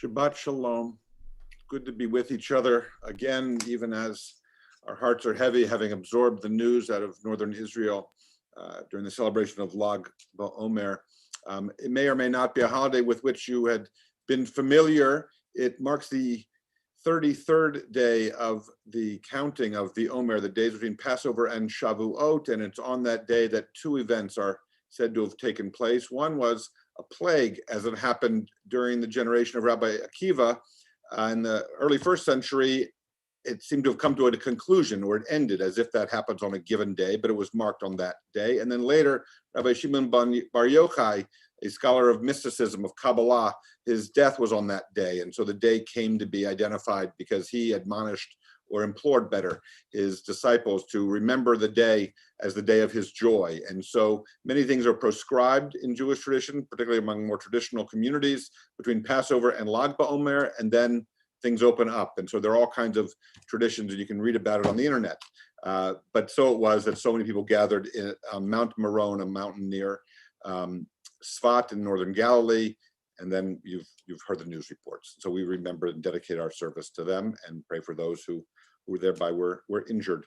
Shabbat Shalom. Good to be with each other again, even as our hearts are heavy, having absorbed the news out of northern Israel during the celebration of Lag BaOmer. It may or may not be a holiday with which you had been familiar. It marks the 33rd day of the counting of the Omer, the days between Passover and Shavuot, and it's on that day that two events are said to have taken place. One was a plague, as it happened during the generation of Rabbi Akiva. In the early first century, it seemed to have come to a conclusion, or it ended as if that happens on a given day, but it was marked on that day. And then later, Rabbi Shimon Bar Yochai, a scholar of mysticism, of Kabbalah, his death was on that day. And so the day came to be identified because he admonished, or implored better, his disciples to remember the day as the day of his joy. And so many things are prescribed in Jewish tradition, particularly among more traditional communities, between Passover and Lag BaOmer, and then things open up. And so there are all kinds of traditions, and you can read about it on the internet. But so it was that so many people gathered in Mount Meron, a mountain near Sfat in Northern Galilee, and then you've heard the news reports. So we remember and dedicate our service to them and pray for those who thereby were injured.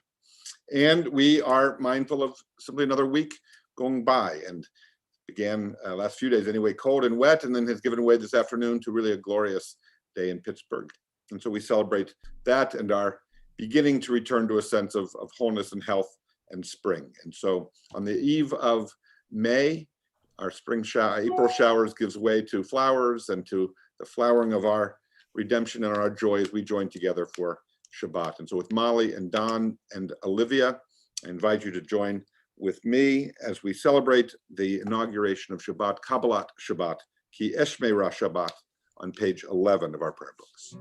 And we are mindful of simply another week going by, and began last few days anyway, cold and wet, and then has given way this afternoon to really a glorious day in Pittsburgh. And so we celebrate that and are beginning to return to a sense of wholeness and health and spring. And so on the eve of May, our April showers gives way to flowers and to the flowering of our redemption and our joy as we join together for Shabbat. And so with Molly and Don and Olivia, I invite you to join with me as we celebrate the inauguration of Shabbat, Kabbalat Shabbat, Ki Eshmeira Shabbat, on page 11 of our prayer books.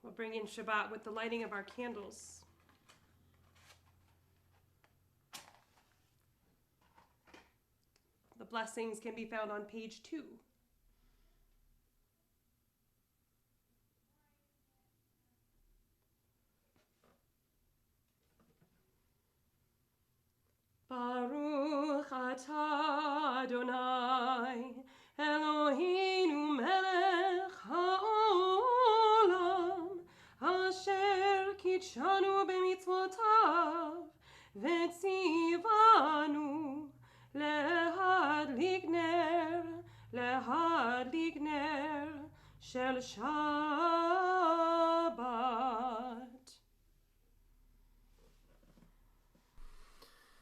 We'll bring in Shabbat with the lighting of our candles. The blessings can be found on page 2. Baruch atah Adonai, Eloheinu melech ha'olam, asher kitshanu b'mitzvotav, v'tzivanu lehadlik ner shel Shabbat.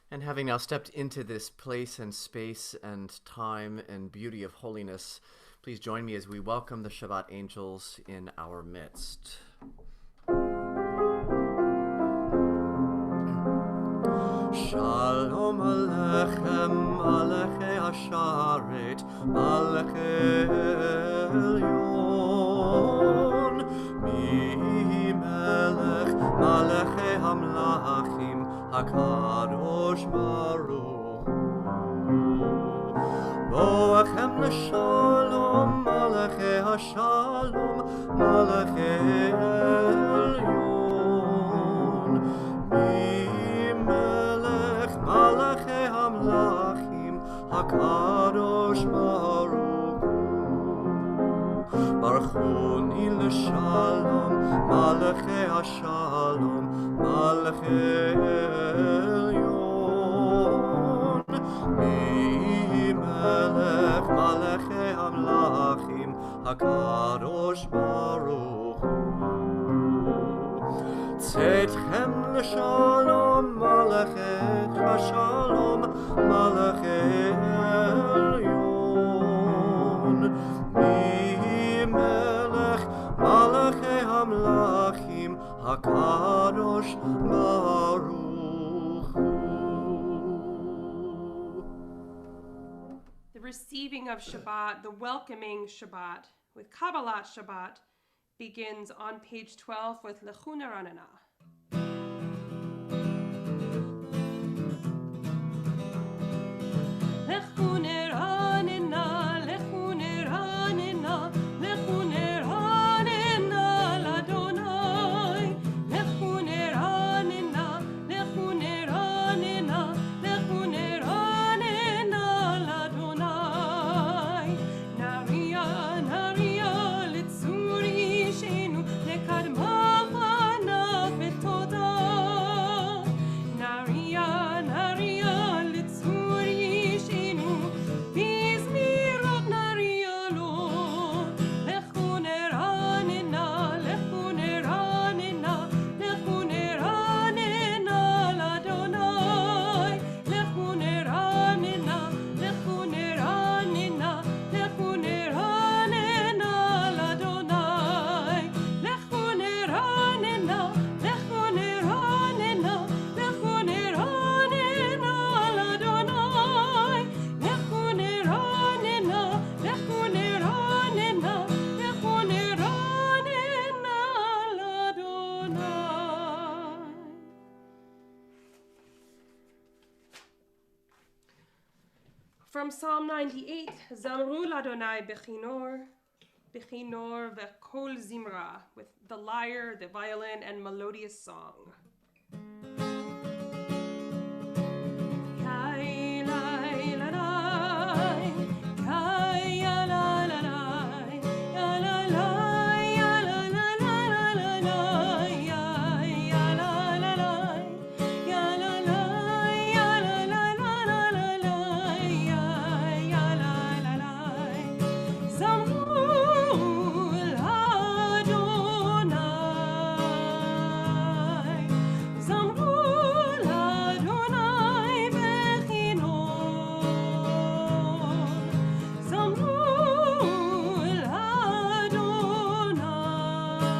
And having now stepped into this place and space and time and beauty of holiness, please join me as we welcome the Shabbat angels in our midst. Shalom Alechem, Aleche Asharet, Aleche Elyon, Mi Melech, Maleche Hamlachim, HaKadosh Baruch Hu. Boachem L'Shalom, Maleche HaShalom, Maleche Elyon, Mi Melech, Maleche HaKadosh Baruch Hu. Baruchuni l'shalom, Malachei HaShalom, Malachei Elyon. Mi Melech, Malachei HaMlachim, HaKadosh Baruch Hu. Tzedchem l'shalom, Malachei HaShalom, Malachei Elyon. Mi Melech, Malachei HaMlachim, HaKadosh Baruch Hu. The receiving of Shabbat, the welcoming Shabbat, with Kabbalat Shabbat, begins on page 12 with Lechu Neranena. Lechu Neranena, Lechu Neranena, Lechu Neranena l'Adonai. Lechu Neranena, Lechu Neranena, Lechu Neranena l'Adonai. Naria, Naria, Litzuri Shenu, Lekadma Vana Betoda. Naria, Naria, Litzuri Shenu, Bizmirot Naria Lo. Lechu Neranena, Lechu Neranena, Lechu Neranena l'Adonai. Lechu Neranena, Lechu Neranena, Lechu Neranena l'Adonai. Lechu Neranena, Lechu Neranena, Lechu Neranena l'Adonai. Lechu Neranena, Lechu Neranena, Lechu Neranena l'Adonai. From Psalm 98, Zamru l'Adonai bechinor, bechinor v'kol zimra, with the lyre, the violin, and melodious song. Kai lai la lai, kai ya la la lai, ya la lai, ya la la la la la lai, ya la la lai, ya la lai, ya la la la la la lai, ya la la lai. Zamru l'Adonai, Zamru l'Adonai bechinor, Zamru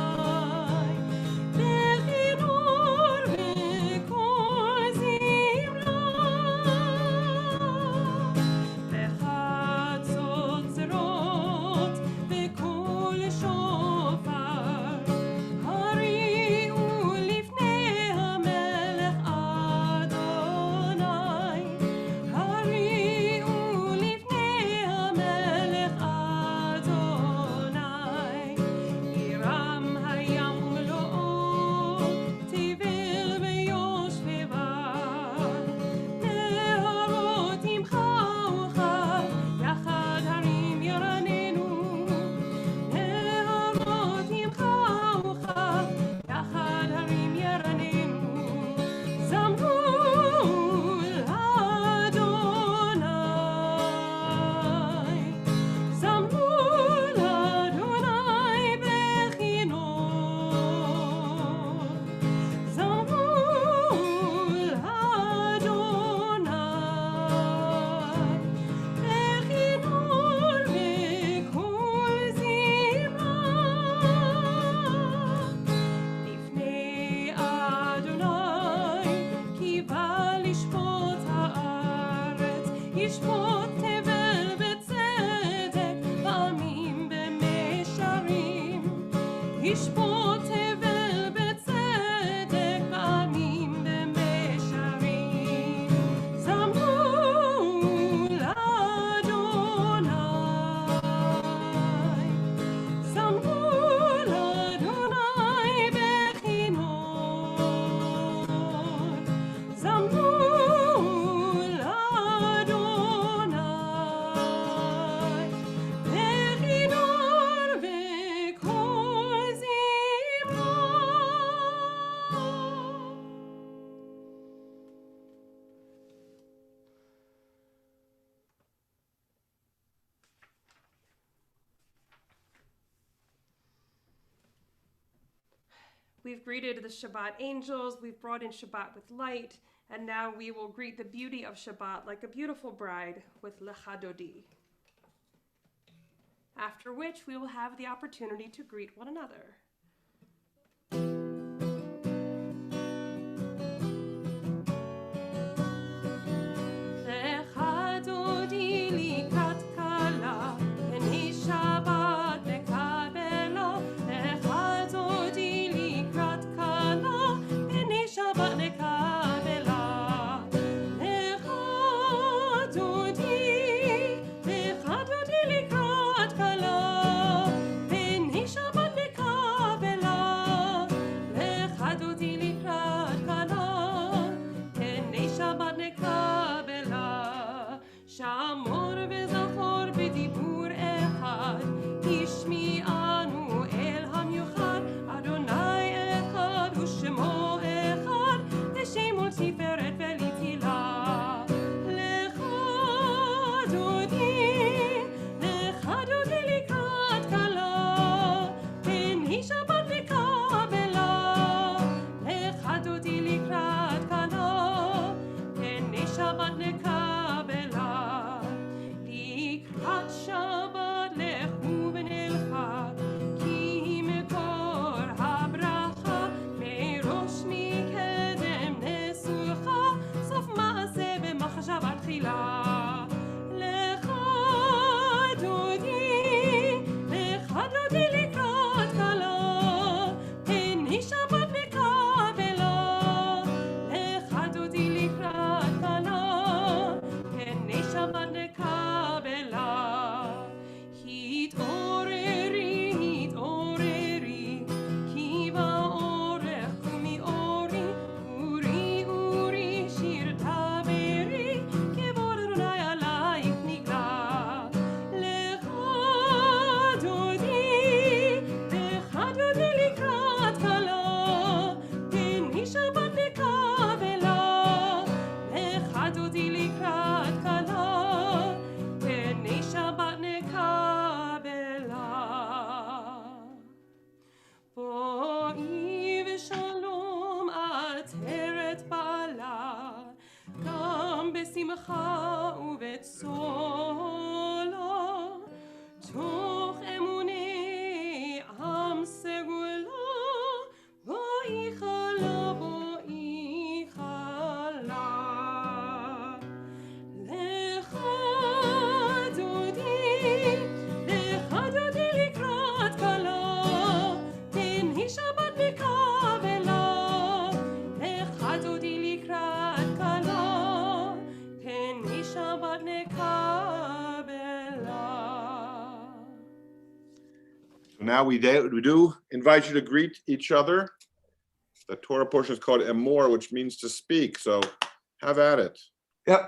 l'Adonai bechinor v'kol zimra, v'chatzot zerot v'kol shofar. Hari'u lifnei hamelech Adonai, hari'u lifnei hamelech Adonai. Iram hayam lo'o, tivel v'yoshveva, neharot imcha ucha, yachad harim yaranenu. Neharot imcha ucha, yachad harim yaranenu. Zamru l'Adonai, Zamru l'Adonai bechinor, Zamru l'Adonai bechinor v'kol zimra. Lifnei Adonai kiva lishpot haaretz, yishpot tevel b'tzedek, ba'amim b'mesharim. Yishpot tevel b'tzedek, ba'amim b'mesharim. Zamru l'Adonai, Zamru l'Adonai bechinor, Zamru l'Adonai We've greeted the Shabbat angels, we've brought in Shabbat with light, and now we will greet the beauty of Shabbat like a beautiful bride with Lecha Dodi. After which we will have the opportunity to greet one another. Lecha Dodi likrat Challah, Pnei Shabbat nekabelo. Lecha Dodi likrat Challah, Pnei Shabbat nekabela. Lecha Dodi likrat Challah, Pnei Shabbat nekabela. Lecha Dodi likrat Challah, Pnei Shabbat nekabela. Shamor וזכור בדיבור אחד, השמיענו אל המיוחד, אדוני אחד ושמו אחד, לשמות תפארת ולתהילה. לך דודי לקראת כלה, פני שבת נקבלה. לך דודי לקראת כלה, פני שבת נקבלה. לקראת שבת לכו ונלכה, כי מקור הברכה, מראש מקדם נסוכה, סוף מעשה במחשבה תחילה. לך דודי לקראת כלה, פני שבת נקבלה. לך דודי לקראת כלה, פני שבת נקבלה. התעוררי, כי באורך קומי אורי, אורי שיר דברי, כבוד אדוני עלייך נגלה. לך דודי לקראת כלה, פני שבת נקבלה. לך דודי לקראת כלה, פני שבת נקבלה. בואי ושלום עטרת בעלה, גם בשמחה ובצולה, תוך אמוני עם סגולה. בואי חלה, בואי חלה. לך דודי לקראת כלה, פני שבת נקבלה. לך דודי לקראת כלה, פני שבת נקבלה. So now we do invite you to greet each other. The Torah portion is called Omer, which means to speak. So have at it. Yep.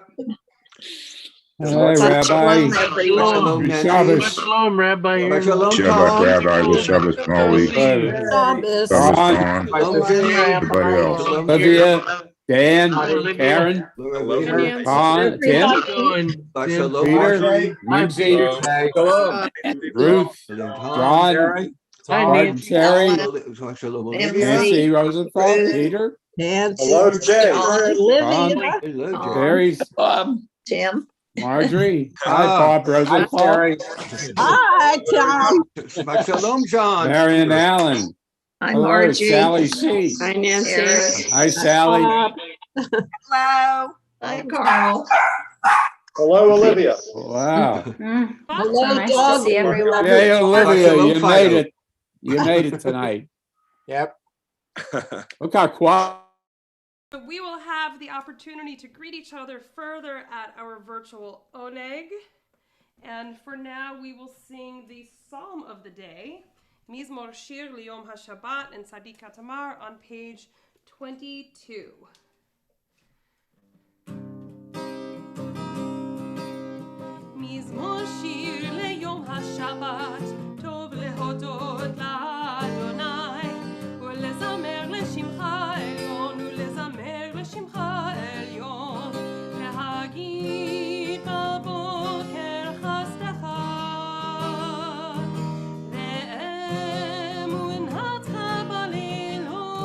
Hi, Rabbi. Shalom, Shabbos. Shalom, Rabbi. Shalom, Shabbat, Tom. Rabbi, the Shabbat Morning Shabbos. Shabbat Ron. Dawn, Shalom, Jenny. everybody else. Olivia, Dan, Olivia. Karen, Hello. Tom, Tim, How you doing? Shalom, Peter, Marjorie. Lindsay, Shalom. Ruth, John, Hi, Martin, Nancy. Terry, Shalom, Nancy Rosenthal, Peter, Nancy. Hello, Jay. Olivia. Hello, Jay. Terry's, Tim. Marjorie. Hi, Ah. Bob Rosenthal, Hi, Tom. Shabbat Shalom, John. Marion Allen. Hi, Hello, Margie. Sally C. Hi, Nancy. Hi, Sally. Hello. Hi, Carl. Hello, Olivia. Wow. Hello, nice Doug. to see everyone. Hey, Olivia, Shalom, you Fido. made it. You made it tonight. Yep. Look how quiet. We will have the opportunity to greet each other further at our virtual Oneg. And for now, we will sing the Psalm of the Day, Mizmor Shir Liyom HaShabbat and Sadiq Tamar on page 22. מזמור שיר ליום השבת, טוב להודות לאדוני, ולזמר לשמך עליון, ולזמר לשמך עליון, להגיד בבוקר חסדך, לאמונתך בלילות,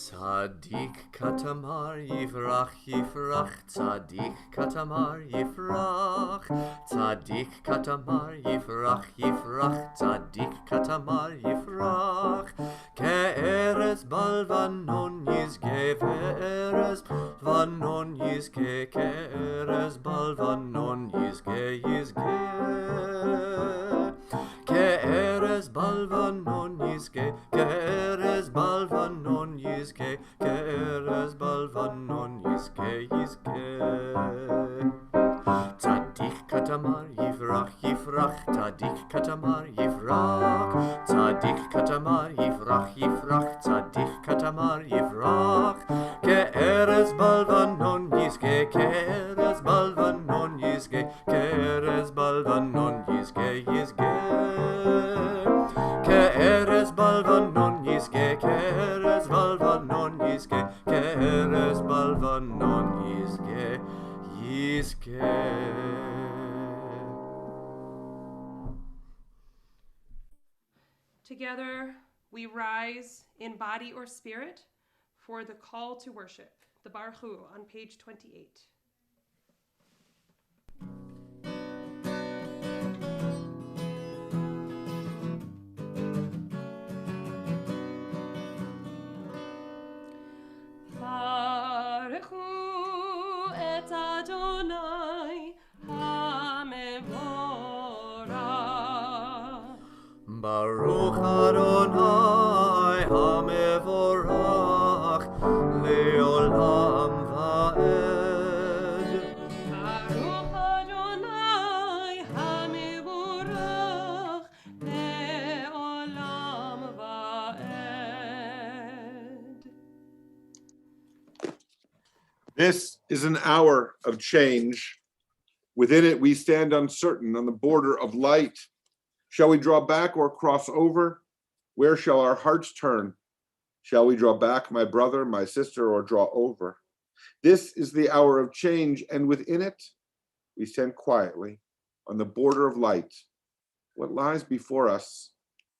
Tzadik katamar yivrach yifrach, tzadik katamar yifrach, tzadik katamar yifrach yifrach, tzadik katamar yifrach. Ke'erez balvanon yizge, ve'erez balvanon yizge, ke'erez balvanon yizge yizge. Ke'erez balvanon yizge, ke'erez balvanon yizge, ke'erez balvanon yizge yizge. Tzadik katamar yivrach yifrach, tzadik katamar yivrach, tzadik katamar yivrach yifrach, tzadik katamar yivrach. Ke'erez balvanon yizge, ke'erez balvanon yizge, ke'erez balvanon yizge yizge. Ke'erez balvanon yizge, ke'erez balvanon yizge, ke'erez balvanon yizge yizge. Together, we rise in body or spirit for the call to worship, the Baruch Hu on page 28. Baruch Hu et Adonai HaMevorach. Baruch Adonai HaMevorach le'olam va'ed. Baruch Adonai HaMevorach le'olam va'ed. This is an hour of change. Within it, we stand uncertain on the border of light. Shall we draw back or cross over? Where shall our hearts turn? Shall we draw back, my brother, my sister, or draw over? This is the hour of change, and within it, we stand quietly on the border of light. What lies before us?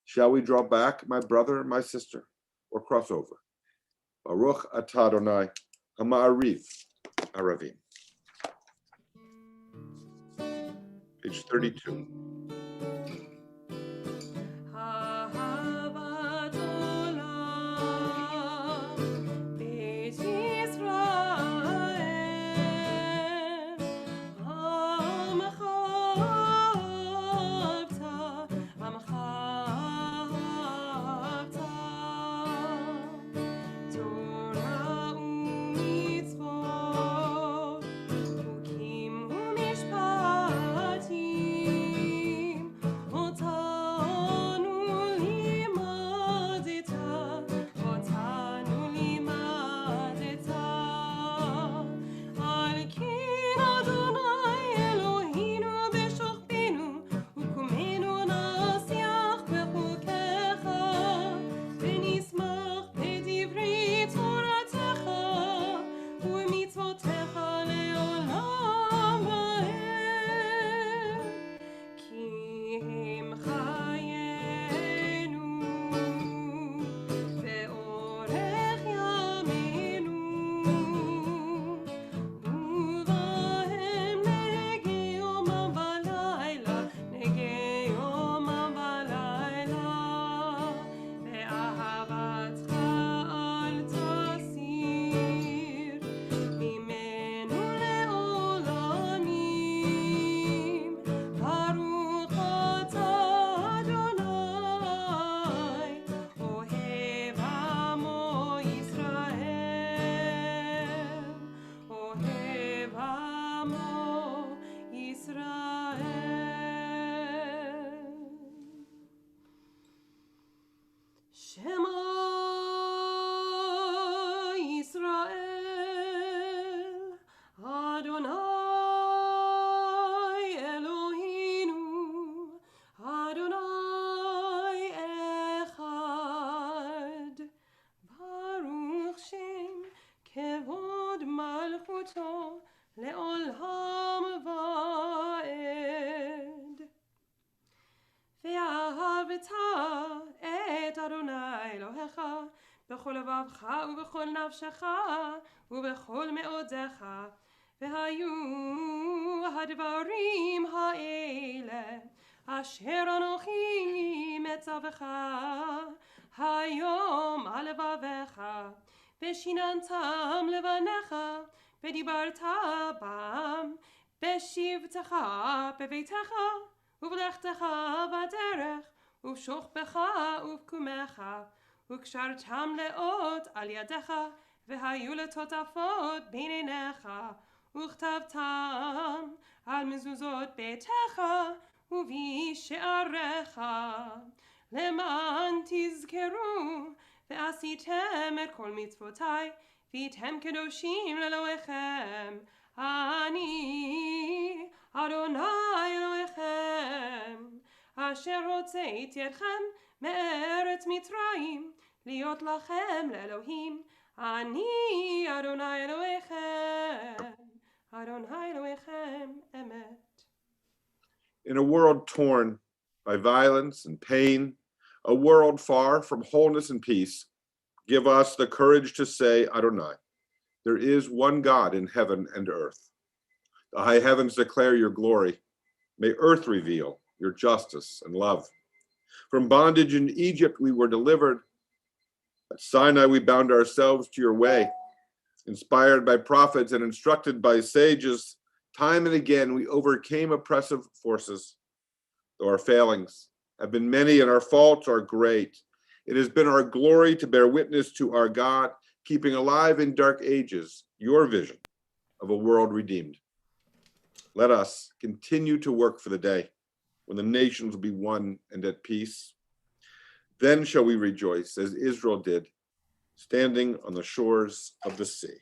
Shall we draw back, my brother, my sister, or cross over? Baruch atah Adonai Ha'ma'ariv Aravim. Page 32. Ahavat olam Beit Yisrael Amcha avta Torah u'mitzvot Hukim u'mishpatim Otanu limadeta Al kin Adonai Eloheinu b'shokbenu Ukumenu nasiach b'chukecha V'nismach b'divrei Toratecha U'mitzvotecha le'olam va'ed Ki hem chayenu ve'orech yameinu Uvahem nege yomam v'layla Ve'ahavatcha al tasir Mimenu le'olamim Baruch atah Adonai Ohev amo Yisrael Ohev amo Yisrael Shema Yisrael Adonai Eloheinu Adonai Echad Baruch Shem Kevod Malchuto Le'olam va'ed Ve'ahavta et Adonai Elohecha b'chol לבבך ובכל ובכל נפשך ובכל מאודך, והיו הדברים האלה אשר אנוכי מצווך היום על לבביך, ושיננתם לבניך, ודיברת בם בשבתך בביתך, ובלכתך בדרך, ובשוכבך ובקומך, וקשרתם לאות על ידך, והיו לטוטפות בין עיניך, וכתבתם על מזוזות ביתך ובשעריך, למען תזכרו ועשיתם את כל מצוותיי, והייתם קדושים לאלוהיכם. אני אדוני אלוהיכם, אשר הוצאתי אתכם מארץ מצרים, להיות לכם לאלוהים. אני אדוני אלוהיכם, אדוני אלוהיכם אמת. In a world torn by violence and pain, a world far from wholeness and peace, give us the courage to say, Adonai, there is one God in heaven and earth. The high heavens declare your glory. May earth reveal your justice and love. From bondage in Egypt we were delivered. At Sinai we bound ourselves to your way. Inspired by prophets and instructed by sages, time and again we overcame oppressive forces. Though our failings have been many and our faults are great, it has been our glory to bear witness to our God, keeping alive in dark ages your vision of a world redeemed. Let us continue to work for the day when the nations will be one and at peace. Then shall we rejoice as Israel did, standing on the shores of the sea.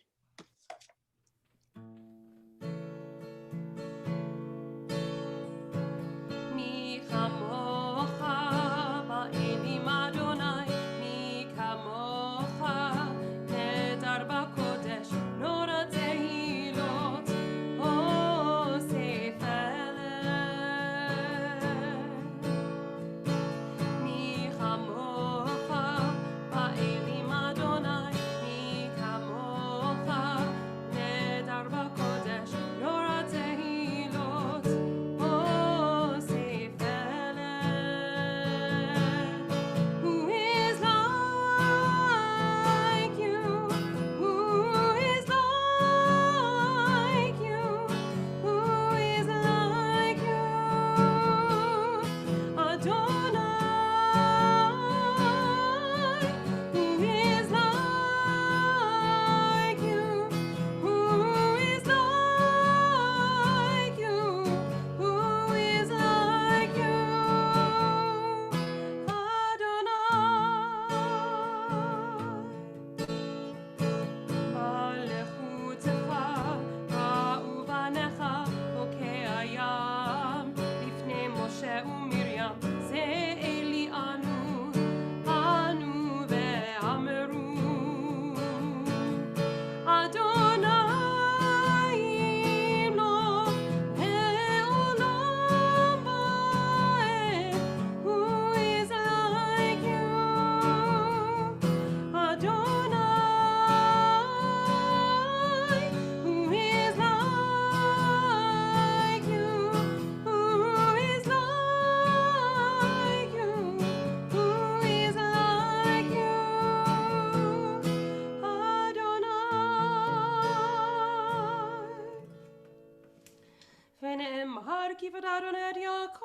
כיפת אדוני את יעקב,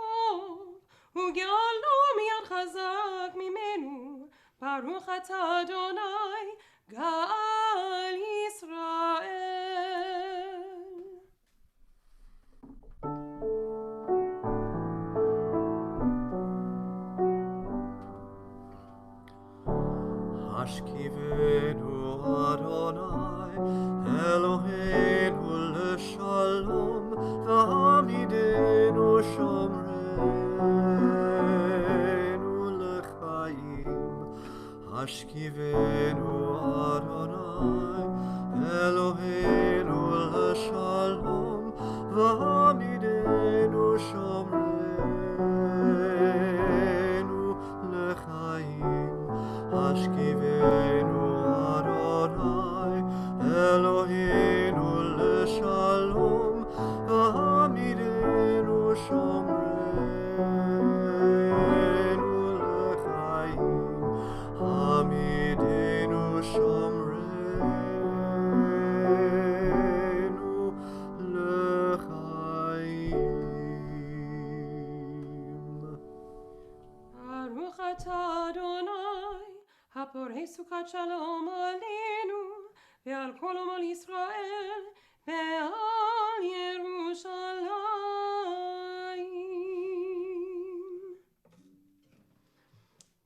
וגאלנו מיד חזק ממנו. ברוך אתה אדוני, גאל ישראל. השכיבנו אדוני, אלוהינו לשלום, ועמידנו שומרנו לחיים. השכיבנו אדוני, סוכת שלום עלינו ועל כל עמל ישראל ועל ירושלים.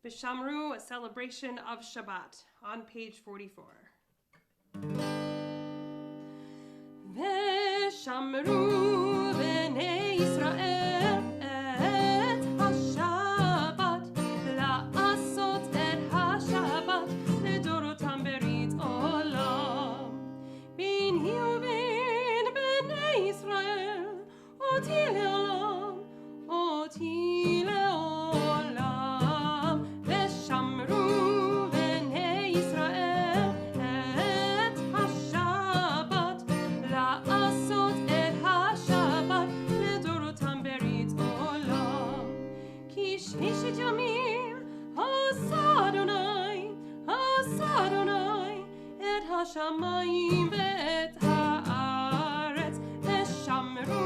B'Shamru, a celebration of Shabbat, on page 44. V'Shamru b'nei Yisrael et ha-Shabbat, la'asot et ha-Shabbat, לדורותם ברית עולם. ביני ובין בני ישראל, אותי לעולם, אותי לעולם. ושמרו בני ישראל את השבת, לעשות את השבת לדורותם ברית עולם. כי ששת ימים עשה אדוני את השמיים ואת הארץ. ושמרו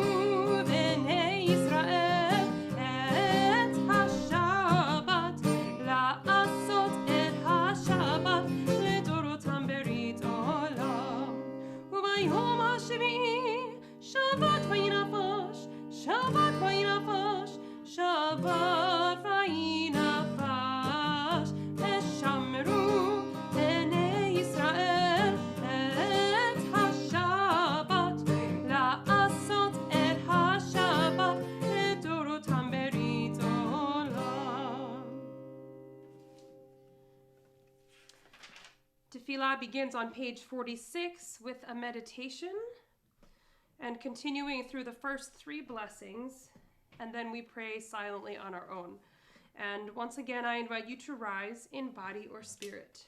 בני ישראל את השבת, לעשות את השבת לדורותם ברית עולם. וביום השביעי שבת וינפש, שבת וינפש, שבת וינפש. ושמרו בני ישראל את השבת, לעשות את השבת לדורותם ברית עולם. Tefillah begins on page 46 with a meditation and continuing through the first three blessings, and then we pray silently on our own. And once again, I invite you to rise in body or spirit.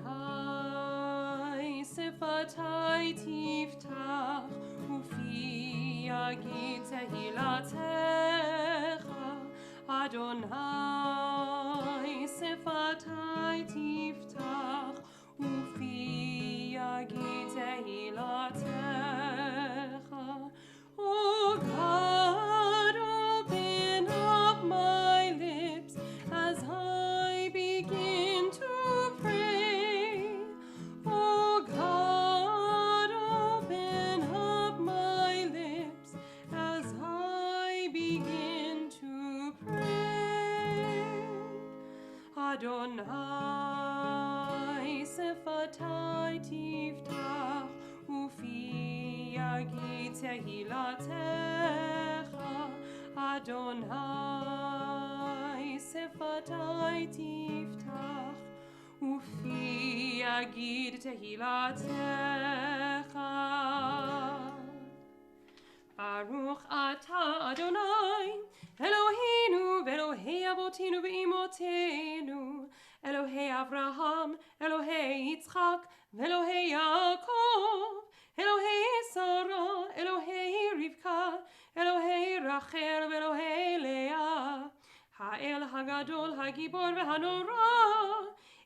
Adonai sifatai tiftach ufi yagid tehilatecha. Adonai sifatai tiftach ufi yagid tehilatecha. Oh God, open up my lips as I begin to pray. Oh God, open up my lips as I begin to pray. Adonai sifatai tiftach ufi yagid tehilatecha. Adonai sifatai tiftach ufi yagid tehilatecha. Baruch atah Adonai Eloheinu v'Elohei avotenu v'imotenu, Elohei Avraham, Elohei Yitzchak, v'Elohei Yaakov, Elohei Sarah, Elohei Rivka, Elohei Rachel v'Elohei Leah, Ha'el Hagadol Hagibor v'Hanora,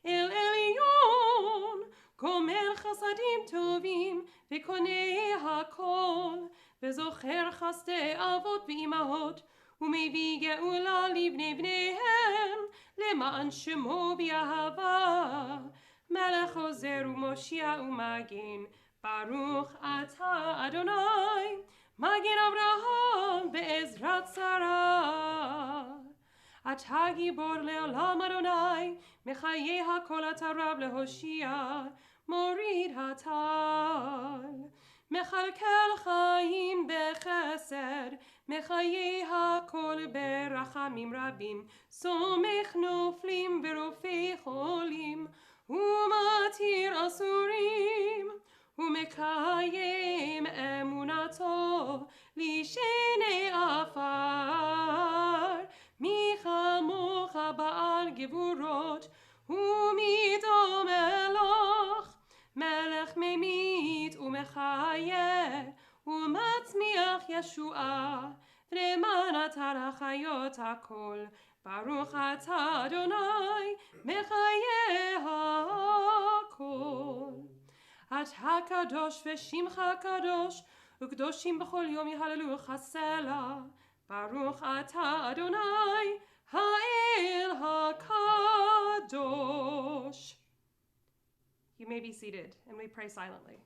El Elyon, Gomel Chasadim Tovim v'Konei Hakol, v'Zocher Chasdei Avot v'Imahot, ומביא גאולה לבני בניהם, למען שמו באהבה. מלך עוזר ומושיע ומגן, ברוך אתה אדוני, מגן אברהם בעזרת שרה. אתה גיבור לעולם אדוני, מחיי הכל אתה רב להושיע, מוריד הטל. מכלכל חיים בחסד, מחיי הכל ברחמים רבים, סומך נופלים ורופא חולים, ומתיר אסורים, ומקיים אמונתו לשני עפר. מי כמוך בעל גבורות, ומדו מלך, מלך ממית ומחיה, ומצמיח ישועה, למען אתה לחיות הכל. ברוך אתה אדוני, מחיה הכל. אתה קדוש ושמך קדוש, וקדושים בכל יום יהללוך סלע. Baruch atah Adonai ha'el hakadosh. You may be seated, and we pray silently.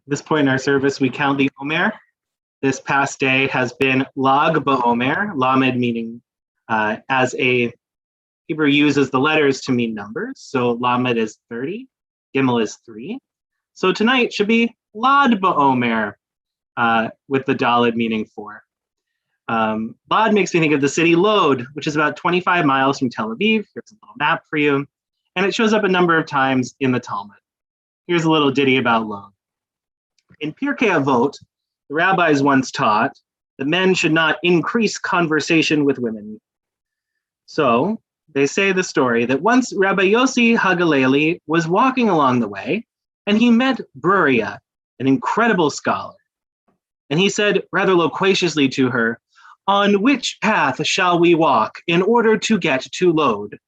This point in our service, we count the Omer. This past day has been Lag BaOmer, Lamed meaning as a Hebrew uses the letters to mean numbers. So Lamed is 30, Gimel is 3. So tonight should be Lad BaOmer with the Daled meaning 4. Lad makes me think of the city Lod, which is about 25 miles from Tel Aviv. Here's a little map for you. And it shows up a number of times in the Talmud. Here's a little ditty about Lod. In Pirkei Avot, the rabbis once taught that men should not increase conversation with women. So they say the story that once Rabbi Yossi HaGalili was walking along the way, and he met Bruria, an incredible scholar. And he said rather loquaciously to her, "On which path shall we walk in order to get to Lod?"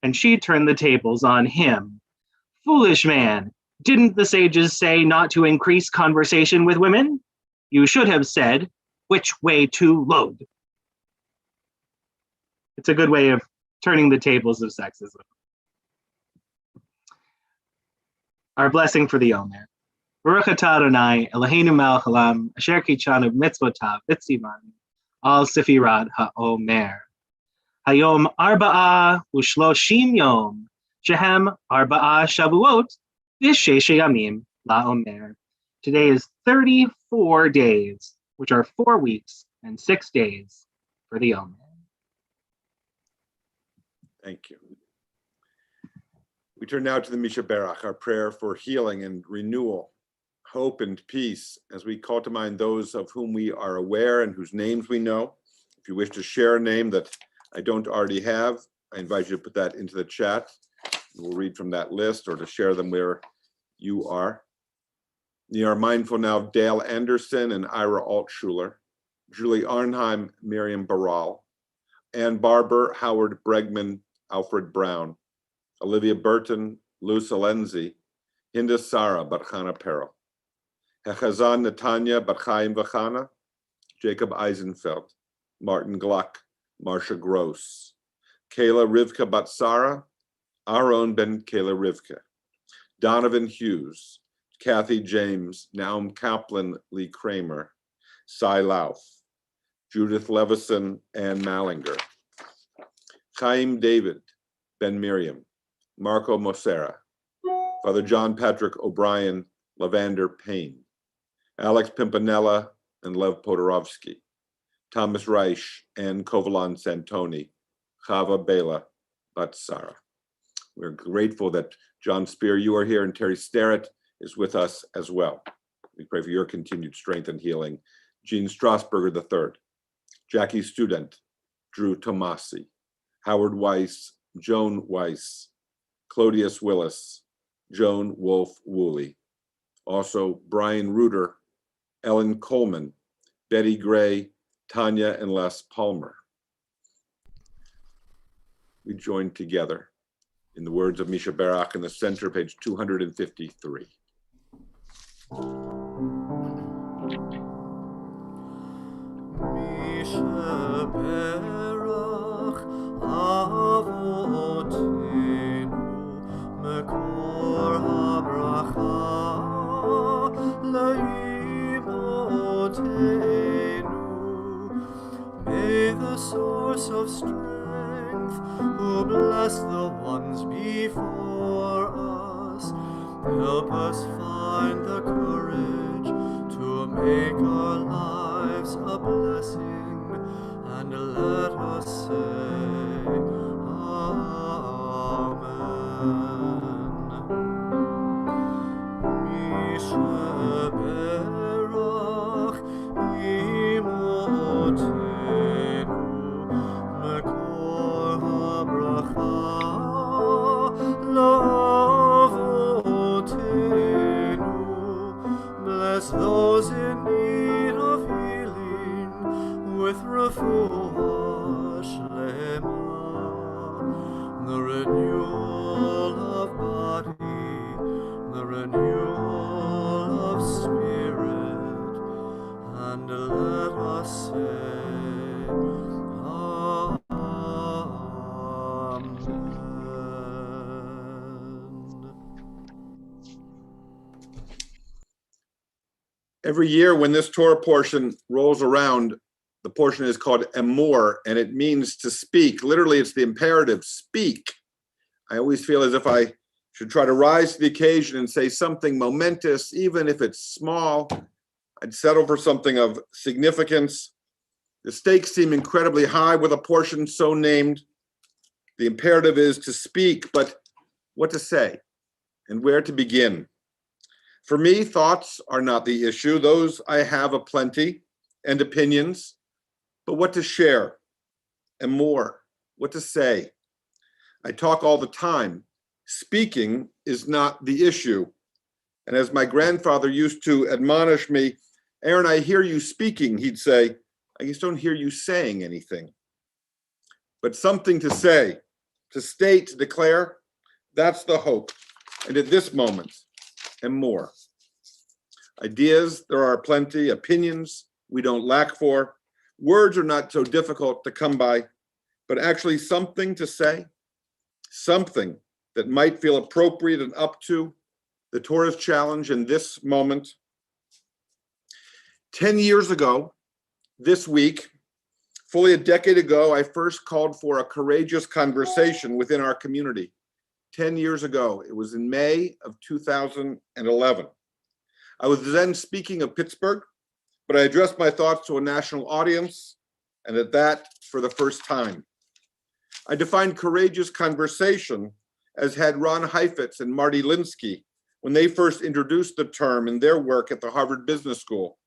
And she turned the tables on him. "Foolish man, didn't the sages say not to increase conversation with women? You should have said, which way to Lod?" It's a good way of turning the tables of sexism. Our blessing for the Omer. Baruch atah Adonai Eloheinu melech haolam asher kitshanu b'mitzvotav v'tzivan al sefirat ha'omer. Hayom arba'a u'shloshim yom shehem arba'a shavuot v'sheshe yamim la'omer. Today is 34 days, which are 4 weeks and 6 days for the Omer. Thank you. We turn now to the Misha Berach, our prayer for healing and renewal, hope and peace, as we call to mind those of whom we are aware and whose names we know. If you wish to share a name that I don't already have, I invite you to put that into the chat. We'll read from that list, or to share them where you are. We are mindful now of Dale Anderson and Ira Altschuler, Julie Arnheim, Miriam Baral, Ann Barber, Howard Bregman, Alfred Brown, Olivia Burton, Lou Salenzi, Hinda Sara Barchana Perel, Hechazan Netanya Barchaim Vachana, Jacob Eisenfeld, Martin Gluck, Marcia Gross, Kayla Rivka Batsara, Aaron Ben Kayla Rivka, Donovan Hughes, Kathy James, Naum Kaplan, Lee Kramer, Cy Lauf, Judith Levison, Ann Mallinger, Chaim David, Ben Miriam, Marco Mosera, Father John Patrick O'Brien, Lavander Payne, Alex Pimpinella and Lev Podorovsky, Thomas Reich and Kovalan Santoni, Chava Bela Batsara. We're grateful that John Spear, you are here, and Terry Starrett is with us as well. We pray for your continued strength and healing. Gene Strasburger III, Jackie Student, Drew Tomasi, Howard Weiss, Joan Weiss, Clodius Willis, Joan Wolf Woolley. Also, Brian Reuter, Ellen Coleman, Betty Gray, Tanya and Les Palmer. We join together in the words of Misha Barak in the center, page 253. Misha Barak Avotenu Mekor HaBracha Leimotenu. May the source of strength, who bless the ones before us, help us find the courage to make our lives a blessing, and let us say Amen. Misha Berach Imotenu Mekor HaBracha Lavotenu. Bless those in need of healing with refuah shlema, the renewal of body, the renewal of spirit, and let us say Amen. Every year when this Torah portion rolls around, the portion is called Omer, and it means to speak. Literally, it's the imperative, speak. I always feel as if I should try to rise to the occasion and say something momentous, even if it's small. I'd settle for something of significance. The stakes seem incredibly high with a portion so named. The imperative is to speak, but what to say and where to begin? For me, thoughts are not the issue. Those I have aplenty, and opinions, but what to share and more, what to say. I talk all the time. Speaking is not the issue. And as my grandfather used to admonish me, Aaron, I hear you speaking, he'd say, I just don't hear you saying anything. But something to say, to state, to declare, that's the hope. And at this moment, and more. Ideas, there are plenty. Opinions, we don't lack for. Words are not so difficult to come by, but actually something to say, something that might feel appropriate and up to the Torah's challenge in this moment. 10 years ago, this week, fully a decade ago, I first called for a courageous conversation within our community. 10 years ago, it was in May of 2011. I was then speaking of Pittsburgh, but I addressed my thoughts to a national audience, and at that, for the first time. I defined courageous conversation as had Ron Heifetz and Marty Linsky when they first introduced the term in their work at the Harvard Business School,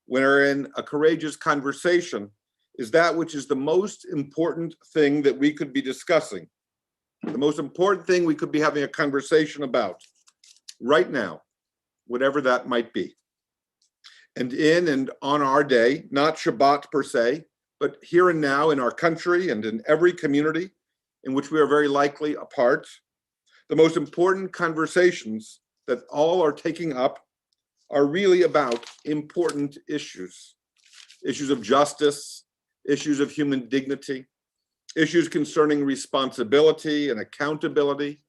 wherein a courageous conversation is that which is the most important thing that we could be discussing, the most important thing we could be having a conversation about right now, whatever that might be. And in and on our day, not Shabbat per se, but here and now in our country and in every community in which we are very likely a part, the most important conversations that all are taking up are really about important issues. Issues of justice, issues of human dignity, issues concerning responsibility and accountability,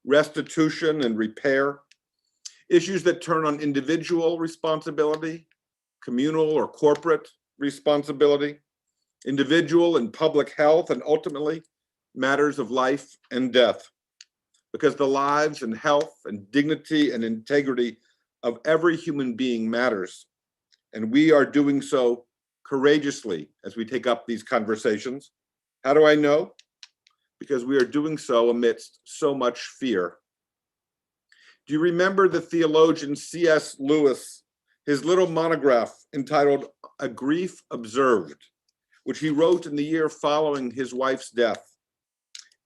restitution and repair, issues that turn on individual responsibility, communal or corporate responsibility, individual and public health, and ultimately matters of life and death. Because the lives and health and dignity and integrity of every human being matters. and we are doing so courageously as we take up these conversations. How do I know? Because we are doing so amidst so much fear. Do you remember the theologian C.S. Lewis, his little monograph entitled A Grief Observed, which he wrote in the year following his wife's death?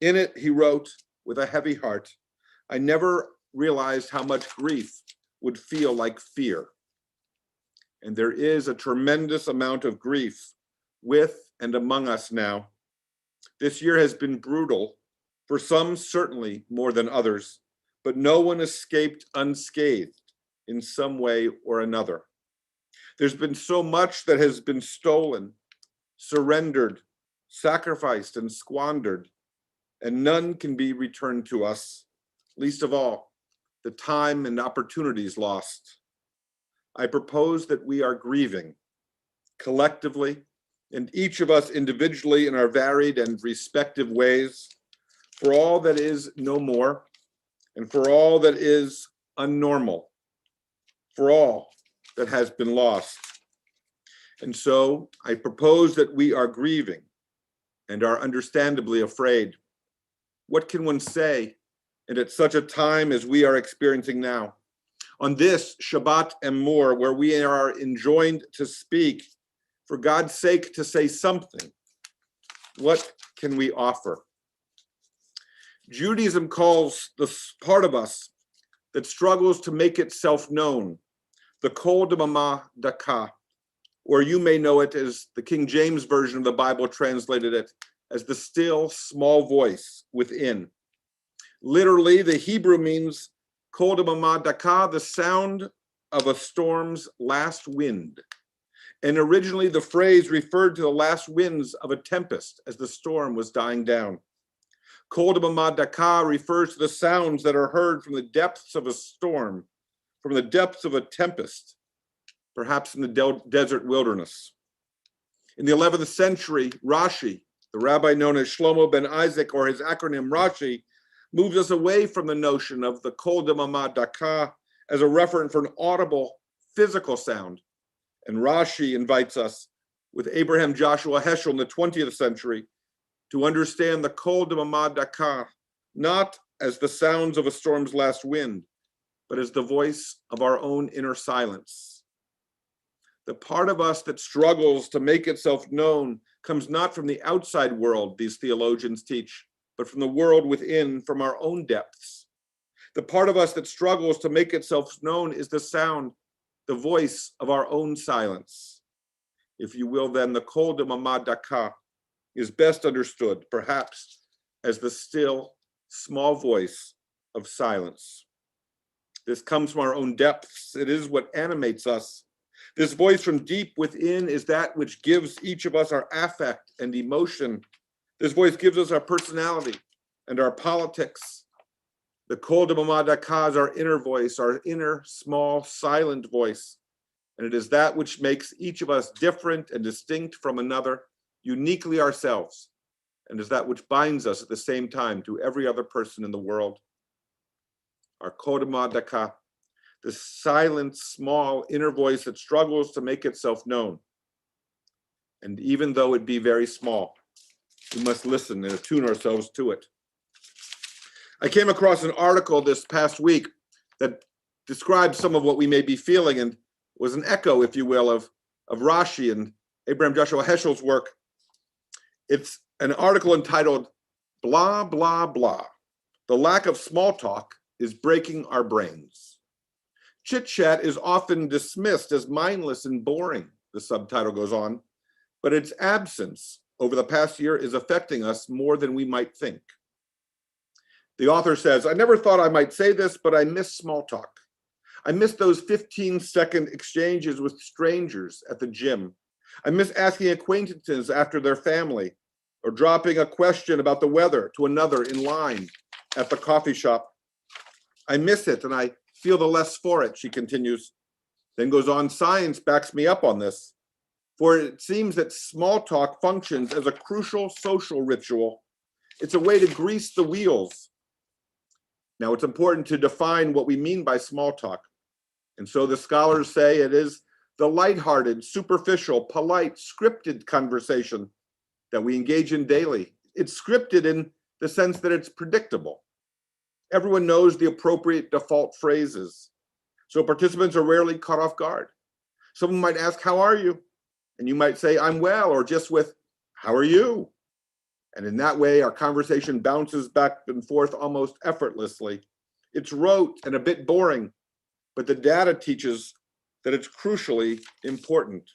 In it, he wrote, with a heavy heart, I never realized how much grief would feel like fear. And there is a tremendous amount of grief with and among us now. This year has been brutal, for some certainly more than others, but no one escaped unscathed in some way or another. There's been so much that has been stolen, surrendered, sacrificed, and squandered, and none can be returned to us, least of all, the time and opportunities lost. I propose that we are grieving collectively, and each of us individually in our varied and respective ways, for all that is no more, and for all that is unnormal, for all that has been lost. And so I propose that we are grieving and are understandably afraid. What can one say, and at such a time as we are experiencing now? On this Shabbat Morning, where we are enjoined to speak, for God's sake to say something, what can we offer? Judaism calls the part of us that struggles to make itself known the kol damama daka, or you may know it as the King James Version of the Bible translated it as the still small voice within. Literally, the Hebrew means kol damama daka, the sound of a storm's last wind. And originally the phrase referred to the last winds of a tempest as the storm was dying down. Kol damama daka refers to the sounds that are heard from the depths of a storm, from the depths of a tempest, perhaps in the desert wilderness. In the 11th century, Rashi, the rabbi known as Shlomo ben Isaac, or his acronym Rashi, moves us away from the notion of the kol damama daka as a referent for an audible physical sound. And Rashi invites us, with Abraham Joshua Heschel in the 20th century, to understand the kol damama daka not as the sounds of a storm's last wind, but as the voice of our own inner silence. The part of us that struggles to make itself known comes not from the outside world, these theologians teach, but from the world within, from our own depths. The part of us that struggles to make itself known is the sound, the voice of our own silence. If you will, then the kol damama daka is best understood, perhaps, as the still, small voice of silence. This comes from our own depths. It is what animates us. This voice from deep within is that which gives each of us our affect and emotion. This voice gives us our personality and our politics. The kol damama daka is our inner voice, our inner, small, silent voice. And it is that which makes each of us different and distinct from another, uniquely ourselves, and is that which binds us at the same time to every other person in the world. Our kol damama daka, the silent, small, inner voice that struggles to make itself known. And even though it be very small, we must listen and attune ourselves to it. I came across an article this past week that described some of what we may be feeling and was an echo, if you will, of Rashi and Abraham Joshua Heschel's work. It's an article entitled, Blah, Blah, Blah. The lack of small talk is breaking our brains. Chit-chat is often dismissed as mindless and boring, the subtitle goes on, but its absence over the past year is affecting us more than we might think. The author says, I never thought I might say this, but I miss small talk. I miss those 15-second exchanges with strangers at the gym. I miss asking acquaintances after their family or dropping a question about the weather to another in line at the coffee shop. I miss it and I feel the less for it, she continues. Then goes on, science backs me up on this. For it seems that small talk functions as a crucial social ritual. It's a way to grease the wheels. Now, it's important to define what we mean by small talk. And so the scholars say it is the lighthearted, superficial, polite, scripted conversation that we engage in daily. It's scripted in the sense that it's predictable. Everyone knows the appropriate default phrases, so participants are rarely caught off guard. Someone might ask, "How are you?" And you might say, "I'm well," or just with, "How are you?" And in that way, our conversation bounces back and forth almost effortlessly. It's rote and a bit boring, but the data teaches that it's crucially important.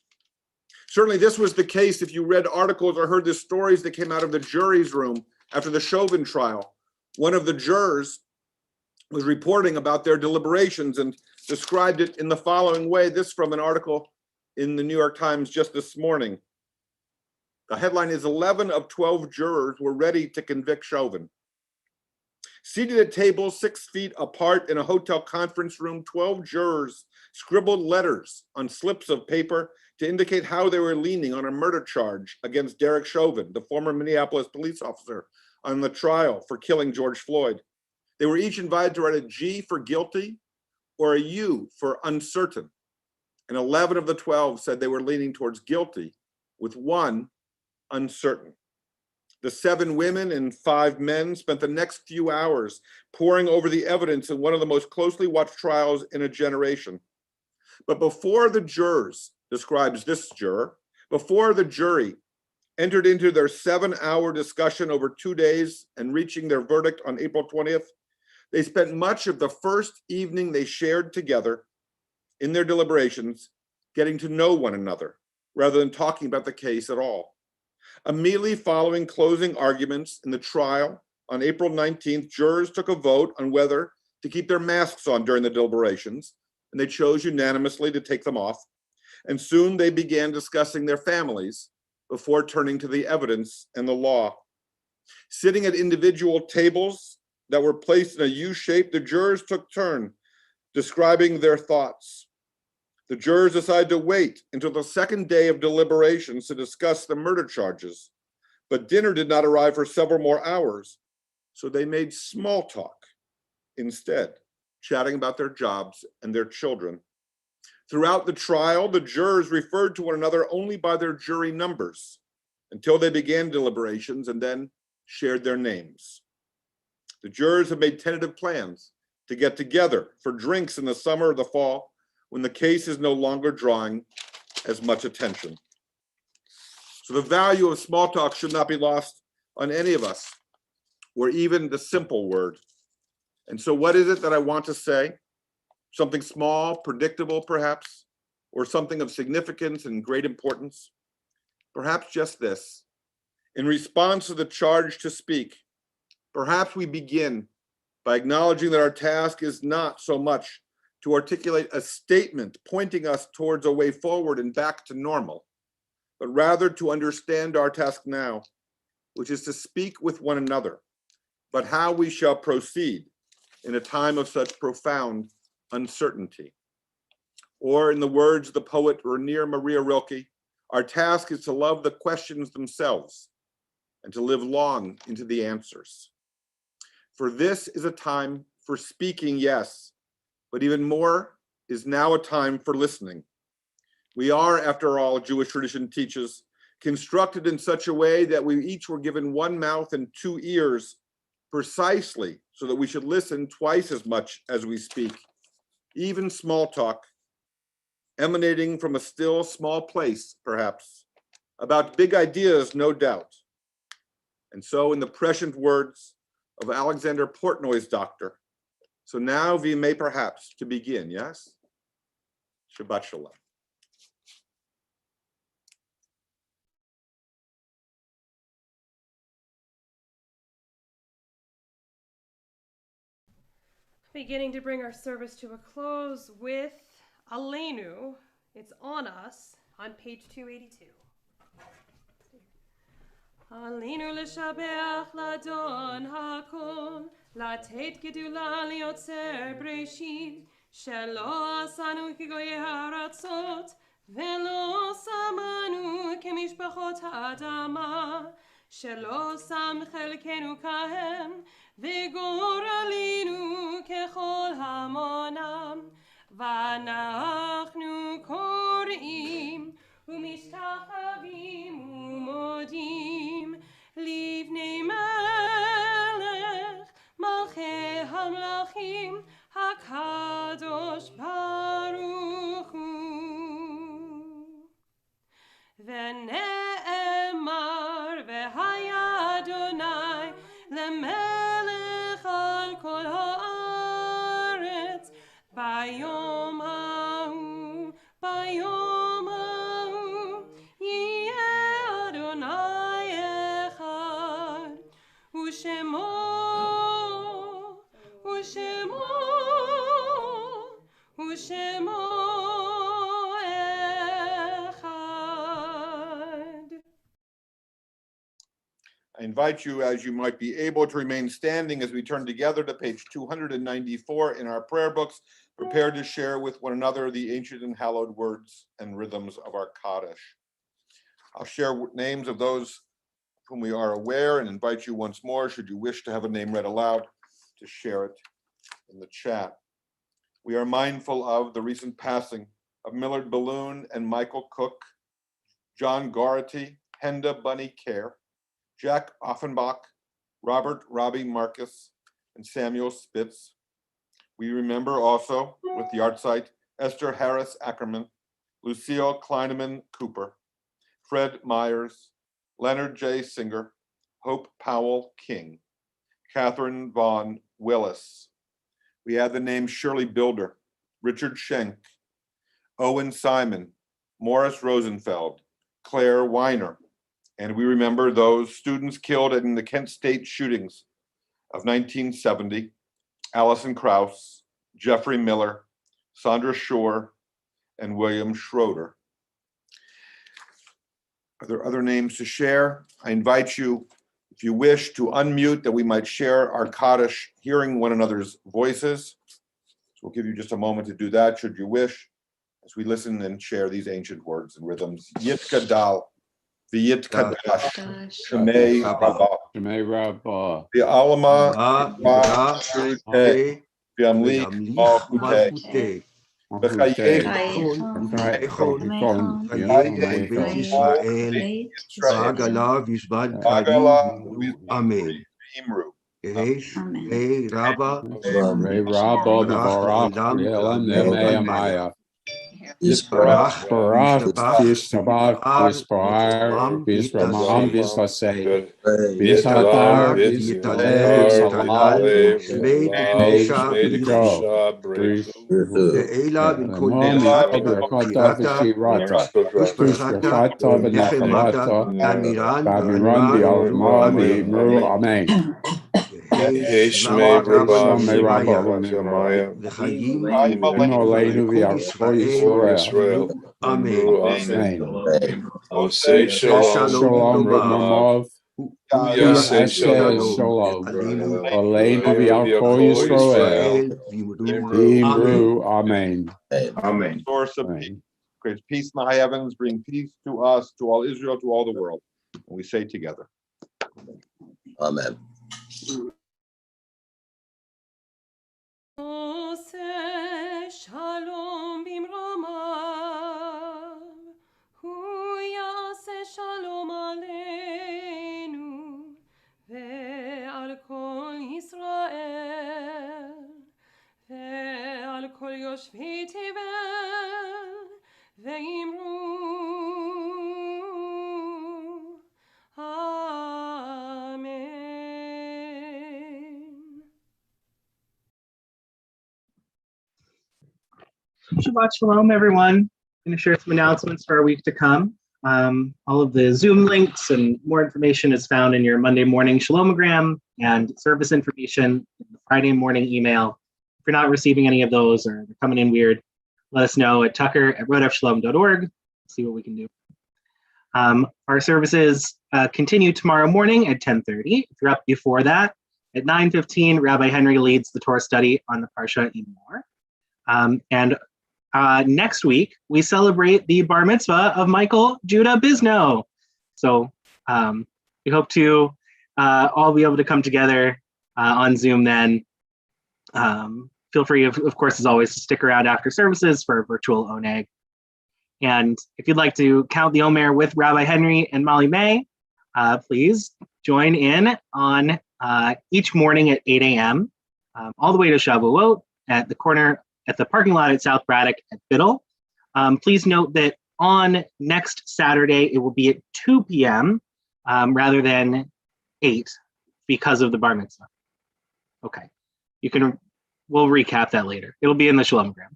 Certainly, this was the case if you read articles or heard the stories that came out of the jury's room after the Chauvin trial. One of the jurors was reporting about their deliberations and described it in the following way. This from an article in the New York Times just this morning. The headline is 11 of 12 jurors were ready to convict Chauvin. Seated at tables 6 feet apart in a hotel conference room, 12 jurors scribbled letters on slips of paper to indicate how they were leaning on a murder charge against Derek Chauvin, the former Minneapolis police officer on the trial for killing George Floyd. They were each invited to write a G for guilty or a U for uncertain. And 11 of the 12 said they were leaning towards guilty, with one uncertain. The 7 women and 5 men spent the next few hours poring over the evidence in one of the most closely watched trials in a generation. But before the jurors, describes this juror, before the jury entered into their 7-hour discussion over 2 days and reaching their verdict on April 20th, they spent much of the first evening they shared together in their deliberations getting to know one another rather than talking about the case at all. Immediately following closing arguments in the trial on April 19th, jurors took a vote on whether to keep their masks on during the deliberations, and they chose unanimously to take them off. And soon they began discussing their families before turning to the evidence and the law. Sitting at individual tables that were placed in a U shape, the jurors took turn describing their thoughts. The jurors decided to wait until the second day of deliberations to discuss the murder charges, but dinner did not arrive for several more hours, so they made small talk instead, chatting about their jobs and their children. Throughout the trial, the jurors referred to one another only by their jury numbers until they began deliberations and then shared their names. The jurors have made tentative plans to get together for drinks in the summer or the fall when the case is no longer drawing as much attention. So the value of small talk should not be lost on any of us, or even the simple word. And so what is it that I want to say? Something small, predictable perhaps, or something of significance and great importance? Perhaps just this. In response to the charge to speak, perhaps we begin by acknowledging that our task is not so much to articulate a statement pointing us towards a way forward and back to normal, but rather to understand our task now, which is to speak with one another, but how we shall proceed in a time of such profound uncertainty. Or in the words of the poet Rainier Maria Rilke, our task is to love the questions themselves and to live long into the answers. For this is a time for speaking, yes, but even more is now a time for listening. We are, after all, Jewish tradition teaches, constructed in such a way that we each were given one mouth and 2 ears precisely so that we should listen twice as much as we speak. Even small talk, emanating from a still small place, perhaps, about big ideas, no doubt. And so in the prescient words of Alexander Portnoy's doctor, so now we may perhaps to begin, yes? Shabbat Shalom. Beginning to bring our service to a close with Aleinu. It's on us on page 282. Aleinu l'shabeach l'adon hakol, לתת גדולה ליוצר בראשית, שלא עשנו כגויי הארצות, ולא שמנו כמשפחות האדמה, שלא שם חלקנו כהם, וגורלנו ככל המונם, ואנחנו קוראים ומשתחווים ומודים לפני מלך מלכי המלכים הקדוש ברוך הוא. ונאמר והיה אדוני למלך על כל הארץ ביום ההוא יהיה אדוני אחד ושמו I invite you, as you might be able, to remain standing as we turn together to page 294 in our prayer books, prepared to share with one another the ancient and hallowed words and rhythms of our Kaddish. I'll share names of those whom we are aware and invite you once more, should you wish to have a name read aloud, to share it in the chat. We are mindful of the recent passing of Millard Balloon and Michael Cook, John Garrity, Henda Bunny Kerr, Jack Offenbach, Robert Robbie Marcus, and Samuel Spitz. We remember also, with the art site, Esther Harris Ackerman, Lucille Kleineman Cooper, Fred Myers, Leonard J. Singer, Hope Powell King, Catherine Vaughn Willis. We add the names Shirley Bilder, Richard Schenk, Owen Simon, Morris Rosenfeld, Claire Weiner, and we remember those students killed in the Kent State shootings of 1970, Allison Krauss, Jeffrey Miller, Sandra Shore, and William Schroeder. Are there other names to share? I invite you, if you wish, to unmute that we might share our Kaddish, hearing one another's voices. So we'll give you just a moment to do that, should you wish, as we listen and share these ancient words and rhythms. Yitkadal. V'yit Kadash, Shemei Rabbah, Shemei Rabbah, V'alama, V'amli V'amli, Malchutei, V'chayei, בית ישראל, ועגלה וישבד Agala, אמן. Imru, Shemei Rabbah, Shemei Rabbah, Barak, Elam, Nehemiah, Yisbarach, Barak, Yishtabach, Yisbar, Yisramam, Yislasei, Yishadar, Yishalel, Yishtalal, Shmei B'Kosha, Ve'ela B'Kodem, Kirata, Ushbachata, Nechemata, Amiran, Bamiran, V'Imru, Amen. Shemei Rabbah, V'Chayim, Aleinu v'Yakol Yisrael. Amen. Amen. Osei Shalom, Shalom v'Mamov. Yaseh Yaseh Shalom. Aleinu v'Yakol Yisrael. V'Imru. Amen. Amen. source of peace. Creates peace in the high heavens, bring peace to us, to all Israel, to all the world. And we say together. Amen. עושה שלום במרומיו, הוא יעשה שלום עלינו ועל כל ישראל ועל כל יושבי תבל ואמרו Shabbat Shalom, everyone. I'm going to share some announcements for our week to come. All of the Zoom links and more information is found in your Monday morning Shalomogram and service information in the Friday morning email. If you're not receiving any of those or they're coming in weird, let us know at tucker@rodefshalom.org. See what we can do. Our services continue tomorrow morning at 10:30. If you're up before that, at 9:15, Rabbi Henry leads the Torah study on the Parsha Iyar. And next week, we celebrate the bar mitzvah of Michael Judah Bisno. So we hope to all be able to come together on Zoom then. Feel free, of course, as always, to stick around after services for a virtual oneg. And if you'd like to count the Omer with Rabbi Henry and Molly May, please join in on each morning at 8 a.m. All the way to Shavuot at the parking lot at South Braddock at Biddle. Please note that on next Saturday, it will be at 2 p.m. Rather than 8 because of the bar mitzvah. Okay, we'll recap that later. It'll be in the Shalomgram.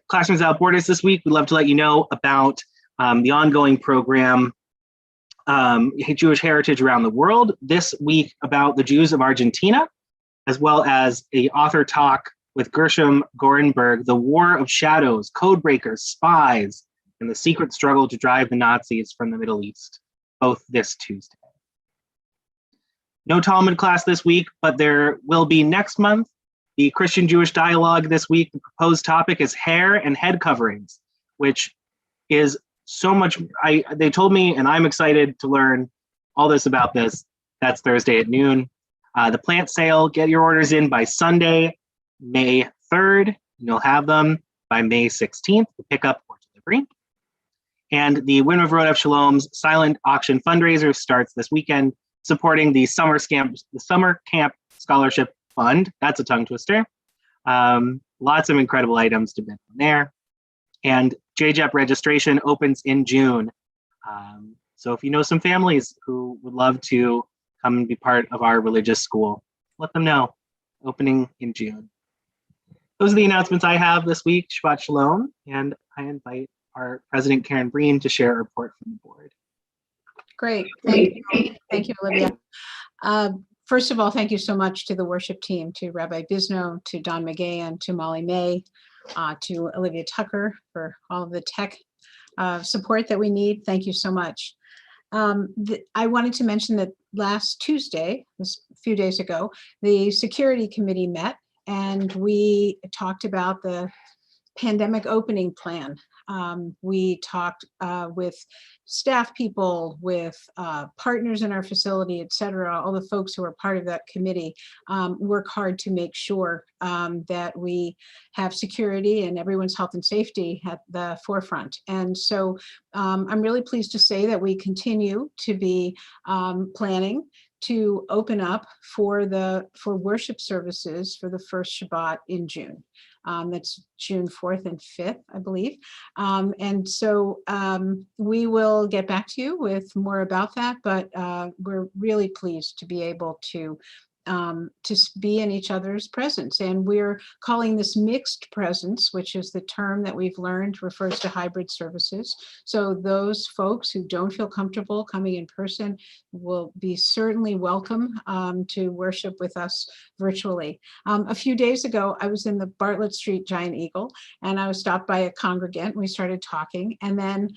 Classrooms Without Borders this week, we'd love to let you know about the ongoing program, Jewish Heritage Around the World, this week about the Jews of Argentina, as well as a author talk with Gershom Gorenberg, The War of Shadows, Codebreakers, Spies, and the Secret Struggle to Drive the Nazis from the Middle East, both this Tuesday. No Talmud class this week, but there will be next month. The Christian-Jewish dialogue this week, the proposed topic is hair and head coverings, which is so much, they told me, and I'm excited to learn all this about this. That's Thursday at noon. The plant sale, get your orders in by Sunday, May 3rd. You'll have them by May 16th for pickup or delivery. And the Women of Road of Shalom's silent auction fundraiser starts this weekend, supporting the summer camp scholarship fund. That's a tongue twister. Lots of incredible items to bid on there. And JJEP registration opens in June. So if you know some families who would love to come and be part of our religious school, let them know. Opening in June. Those are the announcements I have this week. Shabbat Shalom. And I invite our President Karen Breen to share a report from the board. Great. Thank you. Thank you, Olivia. First of all, thank you so much to the worship team, to Rabbi Bisno, to Don McGahan, to Molly May, to Olivia Tucker for all of the tech support that we need. Thank you so much. I wanted to mention that last Tuesday, a few days ago, the security committee met and we talked about the pandemic opening plan. We talked with staff people, with partners in our facility, et cetera, all the folks who are part of that committee work hard to make sure that we have security and everyone's health and safety at the forefront. And so I'm really pleased to say that we continue to be planning to open up for worship services for the first Shabbat in June. That's June 4th and 5th, I believe. And so we will get back to you with more about that, but we're really pleased to be able to be in each other's presence. And we're calling this mixed presence, which is the term that we've learned refers to hybrid services. So those folks who don't feel comfortable coming in person will be certainly welcome to worship with us virtually. A few days ago, I was in the Bartlett Street Giant Eagle, and I was stopped by a congregant. We started talking, and then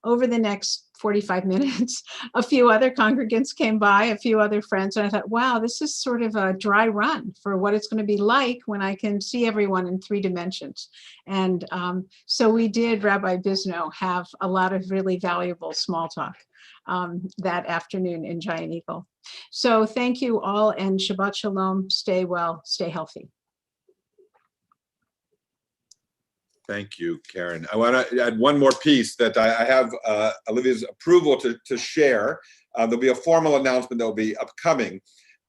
over the next 45 minutes, a few other congregants came by, a few other friends, and I thought, wow, this is sort of a dry run for what it's going to be like when I can see everyone in 3 dimensions. And so we did, Rabbi Bisno, have a lot of really valuable small talk that afternoon in Giant Eagle. So thank you all, and Shabbat Shalom. Stay well, stay healthy. Thank you, Karen. I want to add one more piece that I have Olivia's approval to share. There'll be a formal announcement that will be upcoming,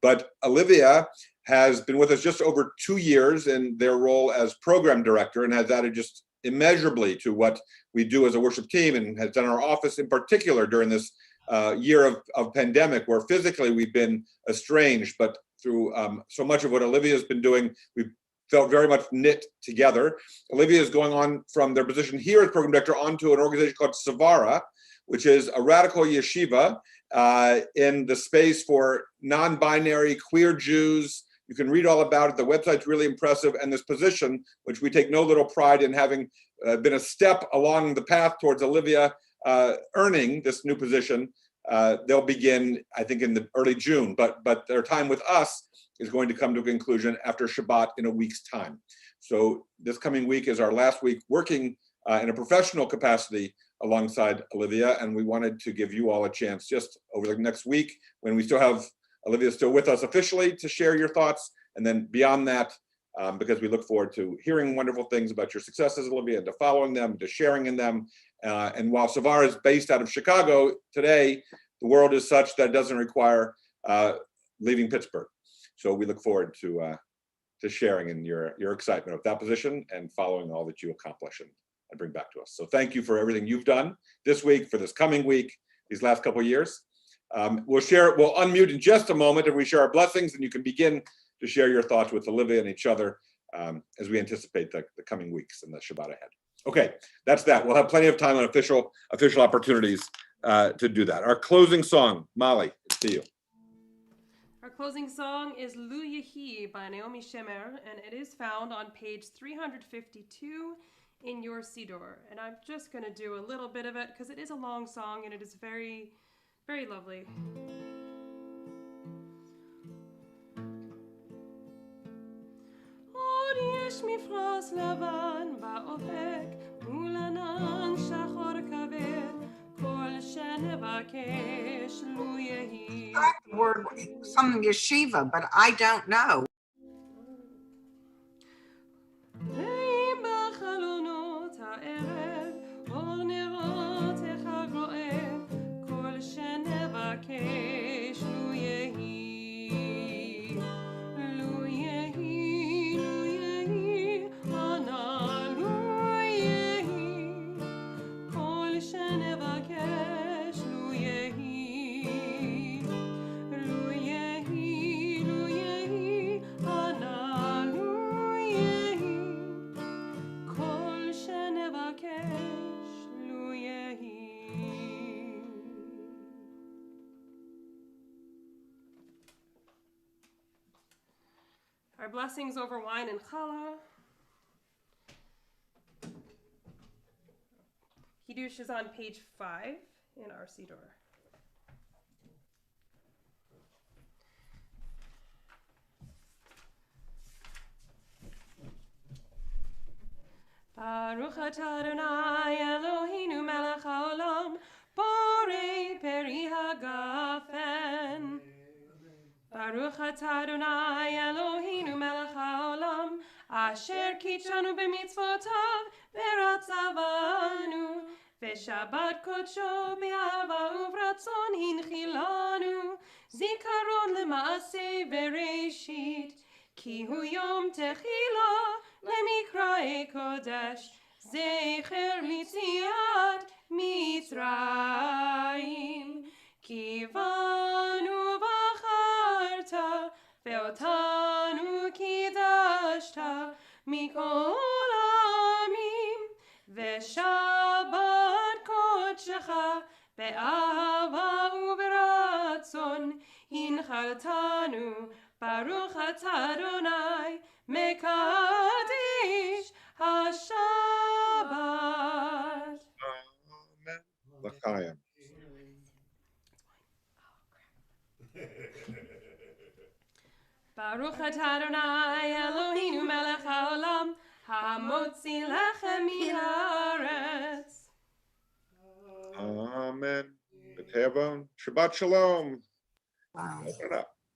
but Olivia has been with us just over 2 years in their role as program director and has added just immeasurably to what we do as a worship team, and has done our office in particular during this year of pandemic, where physically we've been estranged, but through so much of what Olivia's been doing, we've felt very much knit together. Olivia is going on from their position here as program director onto an organization called Savara, which is a radical yeshiva in the space for non-binary queer Jews. You can read all about it. The website's really impressive. And this position, which we take no little pride in having been a step along the path towards Olivia earning this new position, they'll begin, I think, in the early June. But their time with us is going to come to a conclusion after Shabbat in a week's time. So this coming week is our last week working in a professional capacity alongside Olivia, and we wanted to give you all a chance just over the next week, when we still have Olivia still with us officially, to share your thoughts, and then beyond that, because we look forward to hearing wonderful things about your successes, Olivia, and to following them, to sharing in them. And while Savara is based out of Chicago, today, the world is such that it doesn't require leaving Pittsburgh. So we look forward to sharing in your excitement of that position and following all that you accomplish and bring back to us. So thank you for everything you've done this week, for this coming week, these last couple of years. We'll unmute in just a moment, and we share our blessings, and you can begin to share your thoughts with Olivia and each other as we anticipate the coming weeks and the Shabbat ahead. Okay, that's that. We'll have plenty of time on official opportunities to do that. Our closing song, Molly, it's to you. Our closing song is Lu Yehi by Naomi Shemer, and it is found on page 352 in your Siddur. And I'm just going to do a little bit of it because it is a long song and it is very, very lovely. עוד יש מפרש לבן באופק מול ענן שחור כבד כל שנבקש לו יהי. Word something yeshiva, but I don't know. ואם בחלונות הערב אור נרותיך רואה כל שנבקש לו יהי. לו יהי, לו יהי, ענה לו יהי כל שנבקש לו יהי. לו יהי, לו יהי, ענה לו יהי כל שנבקש לו יהי. Our blessings over wine and challah. Hiddush is on page 5 in our Siddur. Baruch atah Adonai Eloheinu melech haolam borei peri hagafen. Baruch atah Adonai Eloheinu melech haolam asher kitshanu b'mitzvotav v'ratzavanu v'shabbat kodsho b'ahava uvratzon hinchilanu zikaron l'maaseh bereshit ki hu yom techila lemikrae kodesh zecher litziat mitzrayim kivanu v'acharta ve'otanu kidashta mikol amim ve'shabbat kodshecha be'ahava u'beratzon hinchaltanu Baruch atah Adonai mekadesh haShabbat. Amen. L'chaim. Baruch atah Adonai Eloheinu melech haolam hamotzi lechem min haaretz. Amen. B'tevon. Shabbat shalom. Wow. Open it up.